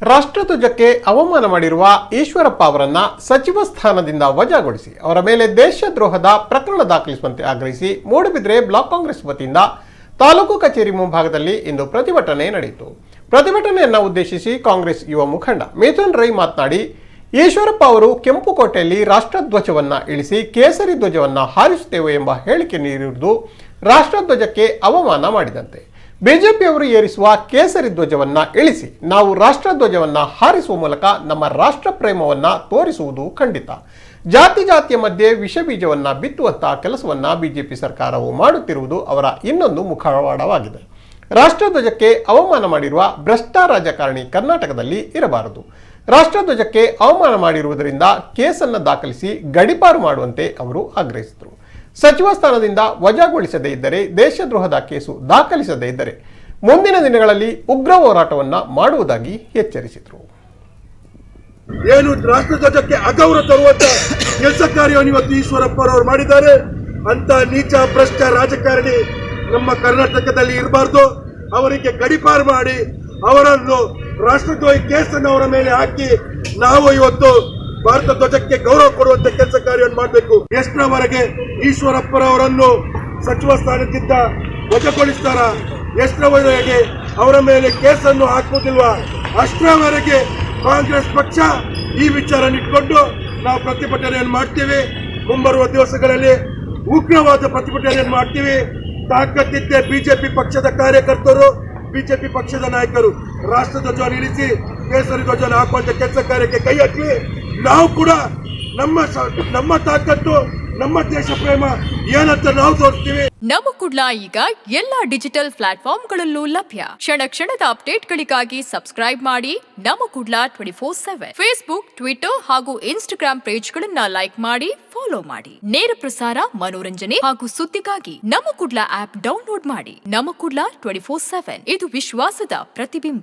ರಾಷ್ಟ್ರಧ್ವಜಕ್ಕೆ ಅವಮಾನ ಮಾಡಿರುವ ಈಶ್ವರಪ್ಪ ಅವರನ್ನ ಸಚಿವ ಸ್ಥಾನದಿಂದ ವಜಾಗೊಳಿಸಿ ಅವರ ಮೇಲೆ ದೇಶದ್ರೋಹದ ಪ್ರಕರಣ ದಾಖಲಿಸುವಂತೆ ಆಗ್ರಹಿಸಿ ಮೂಡುಬಿದ್ರೆ ಬ್ಲಾಕ್ ಕಾಂಗ್ರೆಸ್ ವತಿಯಿಂದ ತಾಲೂಕು ಕಚೇರಿ ಮುಂಭಾಗದಲ್ಲಿ ಇಂದು ಪ್ರತಿಭಟನೆ ನಡೆಯಿತು. ಪ್ರತಿಭಟನೆಯನ್ನು ಉದ್ದೇಶಿಸಿ ಕಾಂಗ್ರೆಸ್ ಯುವ ಮುಖಂಡ ಮಿಥುನ್ ರೈ ಮಾತನಾಡಿ, ಈಶ್ವರಪ್ಪ ಅವರು ಕೆಂಪುಕೋಟೆಯಲ್ಲಿ ರಾಷ್ಟ್ರಧ್ವಜವನ್ನ ಇಳಿಸಿ ಕೇಸರಿ ಧ್ವಜವನ್ನ ಹಾರಿಸುತ್ತೇವೆ ಎಂಬ ಹೇಳಿಕೆ ನೀಡಿರುವುದು ರಾಷ್ಟ್ರಧ್ವಜಕ್ಕೆ ಅವಮಾನ ಮಾಡಿದಂತೆ. ಬಿಜೆಪಿಯವರು ಏರಿಸುವ ಕೇಸರಿ ಧ್ವಜವನ್ನ ಇಳಿಸಿ ನಾವು ರಾಷ್ಟ್ರಧ್ವಜವನ್ನ ಹಾರಿಸುವ ಮೂಲಕ ನಮ್ಮ ರಾಷ್ಟ್ರ ಪ್ರೇಮವನ್ನ ತೋರಿಸುವುದು ಖಂಡಿತ. ಜಾತಿಯ ಮಧ್ಯೆ ವಿಷ ಬೀಜವನ್ನ ಬಿತ್ತುವಂತಹ ಕೆಲಸವನ್ನ ಬಿಜೆಪಿ ಸರ್ಕಾರವು ಮಾಡುತ್ತಿರುವುದು ಅವರ ಇನ್ನೊಂದು ಮುಖವಾಡವಾಗಿದೆ. ರಾಷ್ಟ್ರಧ್ವಜಕ್ಕೆ ಅವಮಾನ ಮಾಡಿರುವ ಭ್ರಷ್ಟ ರಾಜಕಾರಣಿ ಕರ್ನಾಟಕದಲ್ಲಿ ಇರಬಾರದು. ರಾಷ್ಟ್ರಧ್ವಜಕ್ಕೆ ಅವಮಾನ ಮಾಡಿರುವುದರಿಂದ ಕೇಸನ್ನು ದಾಖಲಿಸಿ ಗಡೀಪಾರು ಮಾಡುವಂತೆ ಅವರು ಆಗ್ರಹಿಸಿದರು. ಸಚಿವ ಸ್ಥಾನದಿಂದ ವಜಾಗೊಳಿಸದೇ ಇದ್ದರೆ, ದೇಶದ್ರೋಹದ ಕೇಸು ದಾಖಲಿಸದೇ ಇದ್ದರೆ ಮುಂದಿನ ದಿನಗಳಲ್ಲಿ ಉಗ್ರ ಹೋರಾಟವನ್ನ ಮಾಡುವುದಾಗಿ ಎಚ್ಚರಿಸಿದರು. ಏನು ರಾಷ್ಟ್ರಧ್ವಜಕ್ಕೆ ಅಗೌರವ ತರುವಂತ ಕೆಲಸ ಕಾರ್ಯವನ್ನು ಇವತ್ತು ಈಶ್ವರಪ್ಪರವರು ಮಾಡಿದ್ದಾರೆ. ಅಂತ ನೀಚ ಭ್ರಷ್ಟ ರಾಜಕಾರಣಿ ನಮ್ಮ ಕರ್ನಾಟಕದಲ್ಲಿ ಇರಬಾರ್ದು. ಅವರಿಗೆ ಗಡೀಪಾರು ಮಾಡಿ ಅವರನ್ನು ರಾಷ್ಟ್ರದ್ರೋಹಿ ಕೇಸನ್ನು ಅವರ ಮೇಲೆ ಹಾಕಿ ನಾವು ಇವತ್ತು ಭಾರತ ಧ್ವಜಕ್ಕೆ ಗೌರವ ಕೊಡುವಂತ ಕೆಲಸ ಕಾರ್ಯವನ್ನು ಮಾಡಬೇಕು. ಎಷ್ಟರವರೆಗೆ ಈಶ್ವರಪ್ಪರವರನ್ನು ಸಚಿವ ಸ್ಥಾನದಿಂದ ವಜಾಗೊಳಿಸ್ತಾರ, ಎಷ್ಟರವರೆಗೆ ಅವರ ಮೇಲೆ ಕೇಸನ್ನು ಹಾಕುವುದಿಲ್ವಾ, ಅಷ್ಟರವರೆಗೆ ಕಾಂಗ್ರೆಸ್ ಪಕ್ಷ ಈ ವಿಚಾರ ಇಟ್ಕೊಂಡು ನಾವು ಪ್ರತಿಭಟನೆಯನ್ನು ಮಾಡ್ತೀವಿ. ಮುಂಬರುವ ದಿವಸಗಳಲ್ಲಿ ಉಗ್ರವಾದ ಪ್ರತಿಭಟನೆಯನ್ನು ಮಾಡ್ತೀವಿ. ತಾಕತ್ತಿದ್ದೆ ಬಿಜೆಪಿ ಪಕ್ಷದ ಕಾರ್ಯಕರ್ತರು, ಬಿಜೆಪಿ ಪಕ್ಷದ ನಾಯಕರು ರಾಷ್ಟ್ರಧ್ವಜವನ್ನು ಇಳಿಸಿ ಕೇಸರಿ ಧ್ವಜವನ್ನು ಹಾಕುವಂತ ಕೆಲಸ ಕಾರ್ಯಕ್ಕೆ ಕೈ ಹಾಕಿ ನಾವು ಕೂಡ ನಮ್ಮ ತಾಕತ್ತು, ನಮ್ಮ ದೇಶ ಪ್ರೇಮ ಏನಂತ ನಾವು ತೋರಿಸ್ತೀವಿ. ನಮ್ಮ ಕುಡ್ಲ ಈಗ ಎಲ್ಲಾ ಡಿಜಿಟಲ್ ಪ್ಲಾಟ್ಫಾರ್ಮ್ಗಳಲ್ಲೂ ಲಭ್ಯ. ಕ್ಷಣ ಕ್ಷಣದ ಅಪ್ಡೇಟ್ಗಳಿಗಾಗಿ ಸಬ್ಸ್ಕ್ರೈಬ್ ಮಾಡಿ ನಮ್ಮ ಕುಡ್ಲ 24/7 ಫೇಸ್ಬುಕ್, ಟ್ವಿಟರ್ ಹಾಗೂ ಇನ್ಸ್ಟಾಗ್ರಾಂ ಪೇಜ್ಗಳನ್ನ ಲೈಕ್ ಮಾಡಿ, ಫಾಲೋ ಮಾಡಿ. ನೇರ ಪ್ರಸಾರ, ಮನೋರಂಜನೆ ಹಾಗೂ ಸುದ್ದಿಗಾಗಿ ನಮ್ಮ ಕುಡ್ಲ ಆಪ್ ಡೌನ್ಲೋಡ್ ಮಾಡಿ. ನಮ್ಮ ಕುಡ್ಲ 24/7 ಇದು ವಿಶ್ವಾಸದ ಪ್ರತಿಬಿಂಬ.